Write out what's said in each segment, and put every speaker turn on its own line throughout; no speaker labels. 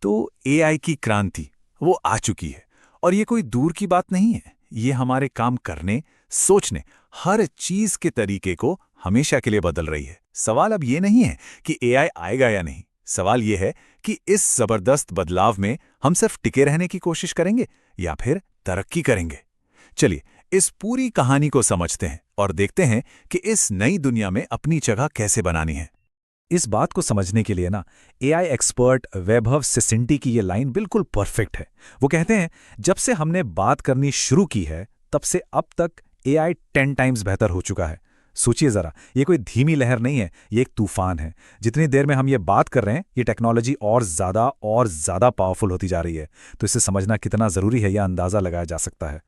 तो एआई की क्रांति वो आ चुकी है और ये कोई दूर की बात नहीं है। ये हमारे काम करने, सोचने, हर चीज के तरीके को हमेशा के लिए बदल रही है। सवाल अब ये नहीं है कि एआई आएगा या नहीं, सवाल ये है कि इस जबरदस्त बदलाव में हम सिर्फ टिके रहने की कोशिश करेंगे या फिर तरक्की करेंगे। चलिए इस पूरी कहानी को समझते हैं और देखते हैं कि इस नई दुनिया में अपनी जगह कैसे बनानी है।
इस बात को समझने के लिए ना एआई एक्सपर्ट वैभव सिसिंटी की ये लाइन बिल्कुल परफेक्ट है। वो कहते हैं, जब से हमने बात करनी शुरू की है तब से अब तक एआई 10 टाइम्स बेहतर हो चुका है। सोचिए जरा, ये कोई धीमी लहर नहीं है, ये एक तूफान है। जितनी देर में हम ये बात कर रहे हैं ये टेक्नोलॉजी और ज़्यादा पावरफुल होती जा रही है। तो इसे समझना कितना ज़रूरी है यह अंदाज़ा लगाया जा सकता है।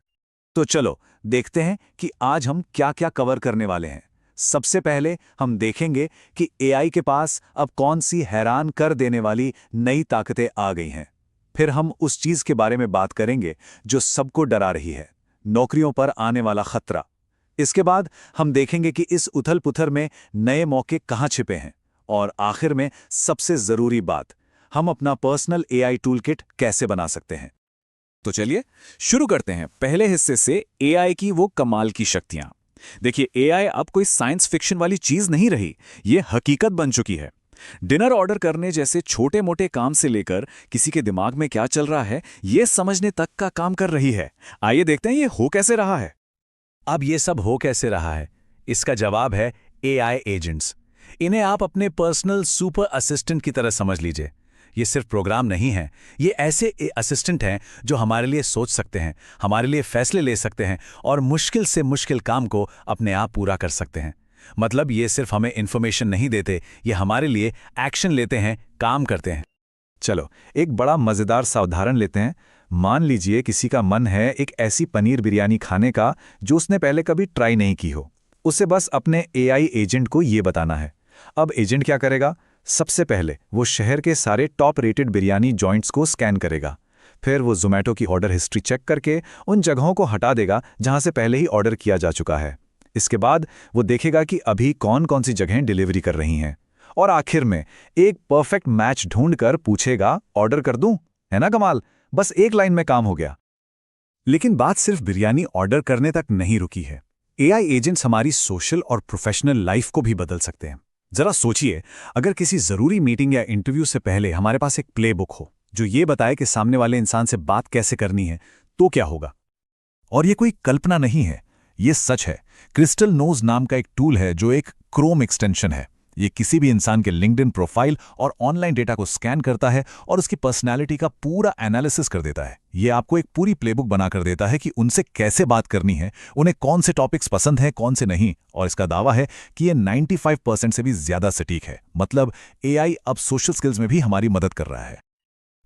तो चलो देखते हैं कि आज हम क्या क्या कवर करने वाले हैं। सबसे पहले हम देखेंगे कि एआई के पास अब कौन सी हैरान कर देने वाली नई ताकतें आ गई हैं। फिर हम उस चीज के बारे में बात करेंगे जो सबको डरा रही है, नौकरियों पर आने वाला खतरा। इसके बाद हम देखेंगे कि इस उथल-पुथल में नए मौके कहाँ छिपे हैं। और आखिर में सबसे जरूरी बात, हम अपना पर्सनल एआई टूल किट कैसे बना सकते हैं। तो चलिए शुरू करते हैं पहले हिस्से से, एआई की वो कमाल की शक्तियां। देखिए, एआई अब कोई साइंस फिक्शन वाली चीज नहीं रही, ये हकीकत बन चुकी है। डिनर ऑर्डर करने जैसे छोटे मोटे काम से लेकर किसी के दिमाग में क्या चल रहा है ये समझने तक का काम कर रही है। आइए देखते हैं ये हो कैसे रहा है।
अब ये सब हो कैसे रहा है, इसका जवाब है एआई एजेंट्स। इन्हें आप अपने पर्सनल सुपर असिस्टेंट की तरह समझ लीजिए। ये सिर्फ प्रोग्राम नहीं है, ये ऐसे असिस्टेंट हैं जो हमारे लिए सोच सकते हैं, हमारे लिए फैसले ले सकते हैं और मुश्किल से मुश्किल काम को अपने आप पूरा कर सकते हैं। मतलब ये सिर्फ हमें इन्फॉर्मेशन नहीं देते, ये हमारे लिए एक्शन लेते हैं, काम करते हैं।
चलो एक बड़ा मज़ेदार सा उदाहरण लेते हैं। मान लीजिए किसी का मन है एक ऐसी पनीर बिरयानी खाने का जो उसने पहले कभी ट्राई नहीं की हो। उसे बस अपने एआई एजेंट को ये बताना है। अब एजेंट क्या करेगा? सबसे पहले वो शहर के सारे टॉप रेटेड बिरयानी जॉइंट्स को स्कैन करेगा। फिर वो ज़ोमैटो की ऑर्डर हिस्ट्री चेक करके उन जगहों को हटा देगा जहां से पहले ही ऑर्डर किया जा चुका है। इसके बाद वो देखेगा कि अभी कौन कौन सी जगहें डिलीवरी कर रही हैं और आखिर में एक परफेक्ट मैच ढूंढकर पूछेगा, ऑर्डर कर दूं? है ना कमाल? बस एक लाइन में काम हो गया। लेकिन बात सिर्फ बिरयानी ऑर्डर करने तक नहीं रुकी है। एआई एजेंट्स हमारी सोशल और प्रोफेशनल लाइफ को भी बदल सकते हैं। जरा सोचिए, अगर किसी जरूरी मीटिंग या इंटरव्यू से पहले हमारे पास एक प्लेबुक हो जो ये बताए कि सामने वाले इंसान से बात कैसे करनी है, तो क्या होगा? और ये कोई कल्पना नहीं है, ये सच है। क्रिस्टल नोज नाम का एक टूल है जो एक क्रोम एक्सटेंशन है। ये किसी भी इंसान के लिंक्डइन प्रोफाइल और ऑनलाइन डेटा को स्कैन करता है और उसकी पर्सनैलिटी का पूरा एनालिसिस कर देता है। ये आपको एक पूरी प्लेबुक बनाकर देता है कि उनसे कैसे बात करनी है, उन्हें कौन से टॉपिक्स पसंद हैं, कौन से नहीं। और इसका दावा है कि ये 95% से भी ज्यादा सटीक है। मतलब एआई अब सोशल स्किल्स में भी हमारी मदद कर रहा है।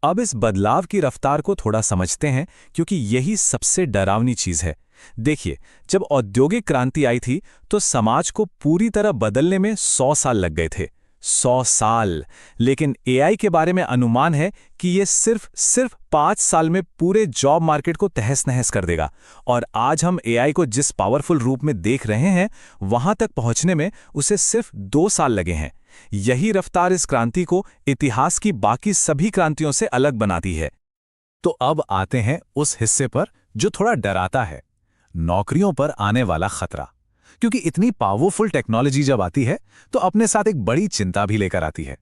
अब इस बदलाव की रफ्तार को थोड़ा समझते हैं, क्योंकि यही सबसे डरावनी चीज है। देखिए, जब औद्योगिक क्रांति आई थी तो समाज को पूरी तरह बदलने में 100 साल लग गए थे। 100 साल। लेकिन एआई के बारे में अनुमान है कि ये सिर्फ 5 साल में पूरे जॉब मार्केट को तहस नहस कर देगा। और आज हम एआई को जिस पावरफुल रूप में देख रहे हैं, वहां तक पहुंचने में उसे सिर्फ 2 साल लगे हैं। यही रफ्तार इस क्रांति को इतिहास की बाकी सभी क्रांतियों से अलग बनाती है।
तो अब आते हैं उस हिस्से पर जो थोड़ा डराता है, नौकरियों पर आने वाला खतरा। क्योंकि इतनी पावरफुल टेक्नोलॉजी जब आती है तो अपने साथ एक बड़ी चिंता भी लेकर आती है।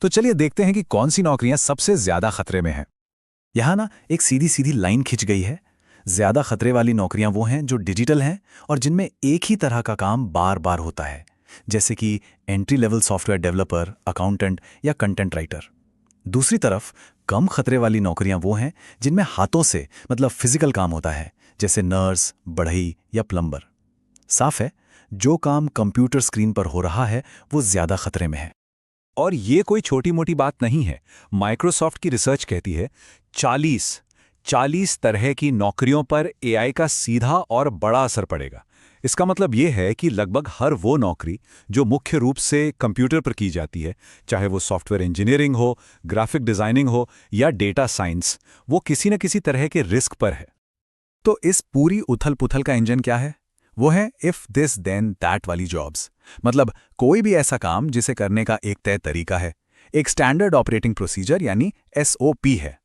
तो चलिए देखते हैं कि कौन सी नौकरियां सबसे ज्यादा खतरे में हैं। यहां ना एक सीधी सीधी लाइन खिंच गई है। ज्यादा खतरे वाली नौकरियां वो हैं जो डिजिटल हैं और जिनमें एक ही तरह का काम बार बार होता है, जैसे कि entry level software developer, accountant या कंटेंट राइटर। दूसरी तरफ कम खतरे वाली नौकरियां वो हैं जिनमें हाथों से मतलब फिजिकल काम होता है, जैसे नर्स, बढ़ई या प्लम्बर। साफ है, जो काम कंप्यूटर स्क्रीन पर हो रहा है वो ज्यादा खतरे में है। और ये कोई छोटी मोटी बात नहीं है। माइक्रोसॉफ्ट की रिसर्च कहती है 40 तरह की नौकरियों पर एआई का सीधा और बड़ा असर पड़ेगा। इसका मतलब ये है कि लगभग हर वो नौकरी जो मुख्य रूप से कंप्यूटर पर की जाती है, चाहे वो सॉफ्टवेयर इंजीनियरिंग हो, ग्राफिक डिजाइनिंग हो या डेटा साइंस, वो किसी न किसी तरह के रिस्क पर है। तो इस पूरी उथल पुथल का इंजन क्या है? वो है इफ दिस देन दैट वाली जॉब्स। मतलब कोई भी ऐसा काम जिसे करने का एक तय तरीका है, एक स्टैंडर्ड ऑपरेटिंग प्रोसीजर यानी SOP है।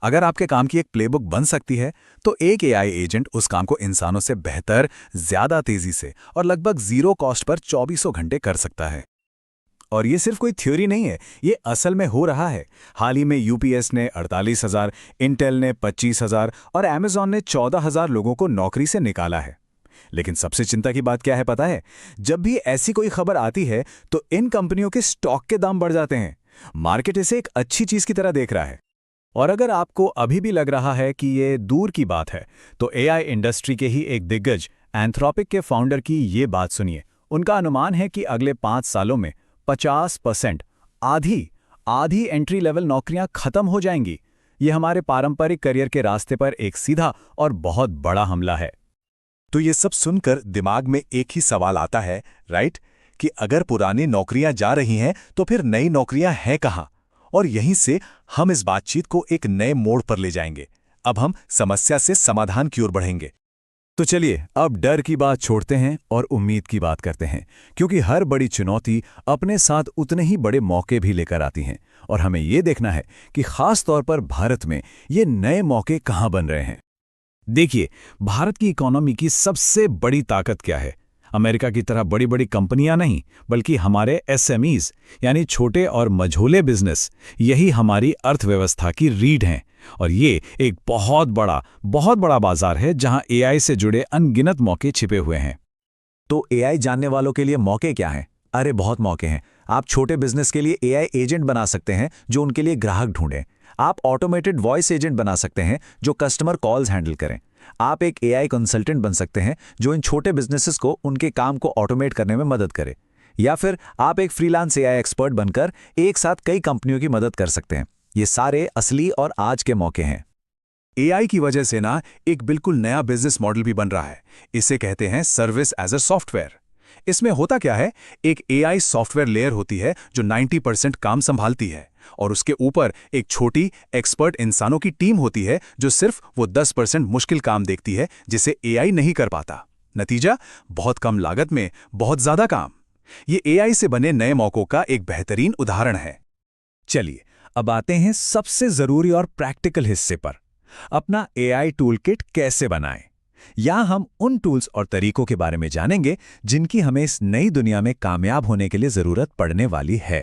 अगर आपके काम की एक प्लेबुक बन सकती है तो एक AI एजेंट उस काम को इंसानों से बेहतर, ज्यादा तेजी से और लगभग जीरो कॉस्ट पर 24 घंटे कर सकता है। और ये सिर्फ कोई थ्योरी नहीं है, ये असल में हो रहा है। हाल ही में UPS ने 48,000, इंटेल ने 25,000 और Amazon ने 14,000 लोगों को नौकरी से निकाला है। लेकिन सबसे चिंता की बात क्या है पता है? जब भी ऐसी कोई खबर आती है तो इन कंपनियों के स्टॉक के दाम बढ़ जाते हैं। मार्केट इसे एक अच्छी चीज की तरह देख रहा है। और अगर आपको अभी भी लग रहा है कि ये दूर की बात है, तो AI इंडस्ट्री के ही एक दिग्गज एंथ्रोपिक के फाउंडर की ये बात सुनिए। उनका अनुमान है कि अगले 5 सालों में 50%, आधी एंट्री लेवल नौकरियां खत्म हो जाएंगी। ये हमारे पारंपरिक करियर के रास्ते पर एक सीधा और बहुत बड़ा हमला है।
तो ये सब सुनकर दिमाग में एक ही सवाल आता है, राइट? कि अगर पुरानी नौकरियां जा रही हैं तो फिर नई नौकरियां हैं कहां? और यहीं से हम इस बातचीत को एक नए मोड़ पर ले जाएंगे। अब हम समस्या से समाधान की ओर बढ़ेंगे। तो चलिए अब डर की बात छोड़ते हैं और उम्मीद की बात करते हैं, क्योंकि हर बड़ी चुनौती अपने साथ उतने ही बड़े मौके भी लेकर आती हैं। और हमें ये देखना है कि खास तौर पर भारत में ये नए मौके कहां बन रहे हैं। देखिए, भारत की इकोनॉमी की सबसे बड़ी ताकत क्या है? अमेरिका की तरह बड़ी बड़ी कंपनियां नहीं, बल्कि हमारे SMEs यानी छोटे और मझोले बिजनेस, यही हमारी अर्थव्यवस्था की रीढ़ हैं। और ये एक बहुत बड़ा बाजार है जहां AI से जुड़े अनगिनत मौके छिपे हुए हैं।
तो AI जानने वालों के लिए मौके क्या हैं? अरे बहुत मौके हैं। आप छोटे बिजनेस के लिए AI एजेंट बना सकते हैं जो उनके लिए ग्राहक ढूंढें। आप ऑटोमेटेड वॉइस एजेंट बना सकते हैं जो कस्टमर कॉल्स हैंडल करें। आप एक AI कंसल्टेंट बन सकते हैं जो इन छोटे बिजनेसेस को उनके काम को ऑटोमेट करने में मदद करे। या फिर आप एक फ्रीलांस AI एक्सपर्ट बनकर एक साथ कई कंपनियों की मदद कर सकते हैं। ये सारे असली और आज के मौके हैं। AI की वजह से ना एक बिल्कुल नया बिजनेस मॉडल भी बन रहा है। इसे कहते हैं सर्विस एज अ सॉफ्टवेयर। इसमें होता क्या है, एक AI सॉफ्टवेयर लेयर होती है जो 90% काम संभालती है और उसके ऊपर एक छोटी एक्सपर्ट इंसानों की टीम होती है जो सिर्फ वो 10% मुश्किल काम देखती है जिसे AI नहीं कर पाता। नतीजा, बहुत कम लागत में बहुत ज्यादा काम। ये AI से बने नए मौकों का एक बेहतरीन उदाहरण है। चलिए अब आते हैं सबसे जरूरी और प्रैक्टिकल हिस्से पर। अपना AI टूलकिट कैसे बनाएं? यहाँ हम उन टूल्स और तरीकों के बारे में जानेंगे जिनकी हमें इस नई दुनिया में कामयाब होने के लिए जरूरत पड़ने वाली है।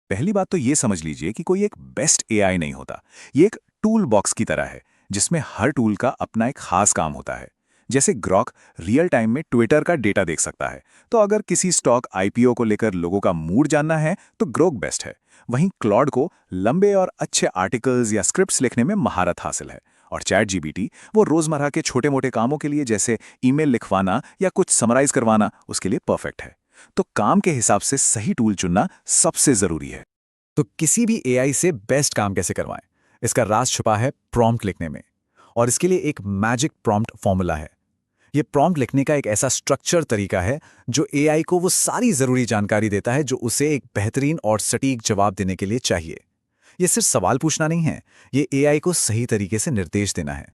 पहली बात तो ये समझ लीजिए कि कोई एक बेस्ट AI नहीं होता। ये एक टूल बॉक्स की तरह है जिसमें हर टूल का अपना एक खास काम होता है। जैसे ग्रॉक रियल टाइम में ट्विटर का डेटा देख सकता है, तो अगर किसी स्टॉक IPO को लेकर लोगों का मूड जानना है तो ग्रोक बेस्ट है। वहीं क्लॉड को लंबे और अच्छे आर्टिकल्स या स्क्रिप्ट्स लिखने में महारत हासिल है। और ChatGPT वो रोजमर्रा के छोटे मोटे कामों के लिए, जैसे ईमेल लिखवाना या कुछ समराइज करवाना, उसके लिए परफेक्ट है। तो काम के हिसाब से सही टूल चुनना सबसे जरूरी है। तो किसी भी AI से बेस्ट काम कैसे करवाएं? इसका राज छुपा है प्रॉम्प्ट लिखने में। और इसके लिए एक मैजिक प्रॉम्प्ट फॉर्मूला है। ये प्रॉम्प्ट लिखने का एक ऐसा स्ट्रक्चर तरीका है जो AI को वो सारी जरूरी जानकारी देता है जो उसे एक बेहतरीन और सटीक जवाब देने के लिए चाहिए। ये सिर्फ सवाल पूछना नहीं है, ये AI को सही तरीके से निर्देश देना है।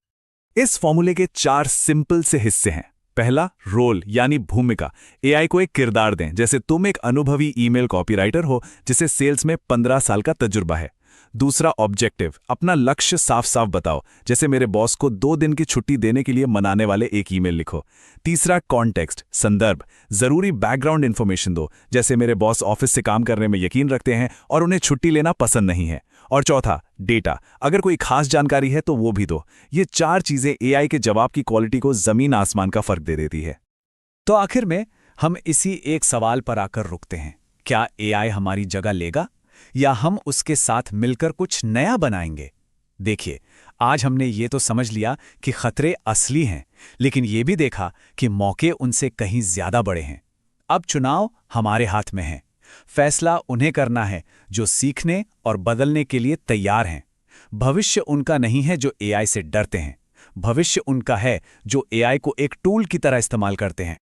इस फॉर्मूले के 4 सिंपल से हिस्से हैं। पहला, रोल यानी भूमिका। AI को एक किरदार दें, जैसे तुम एक अनुभवी ईमेल कॉपीराइटर हो जिसे सेल्स में 15 साल का तजुर्बा है। दूसरा, ऑब्जेक्टिव, अपना लक्ष्य साफ साफ बताओ, जैसे मेरे बॉस को 2 दिन की छुट्टी देने के लिए मनाने वाले एक ईमेल लिखो। तीसरा, कॉन्टेक्स्ट, संदर्भ, जरूरी बैकग्राउंड इन्फॉर्मेशन दो, जैसे मेरे बॉस ऑफिस से काम करने में यकीन रखते हैं और उन्हें छुट्टी लेना पसंद नहीं है। और चौथा, डेटा, अगर कोई खास जानकारी है तो वो भी दो। ये 4 चीजें AI के जवाब की क्वालिटी को जमीन आसमान का फर्क दे देती है। तो आखिर में हम इसी एक सवाल पर आकर रुकते हैं, क्या AI हमारी जगह लेगा या हम उसके साथ मिलकर कुछ नया बनाएंगे? देखिए, आज हमने ये तो समझ लिया कि खतरे असली हैं, लेकिन ये भी देखा कि मौके उनसे कहीं ज्यादा बड़े हैं। अब चुनाव हमारे हाथ में है। फैसला उन्हें करना है जो सीखने और बदलने के लिए तैयार हैं। भविष्य उनका नहीं है जो AI से डरते हैं। भविष्य उनका है जो AI को एक टूल की तरह इस्तेमाल करते हैं।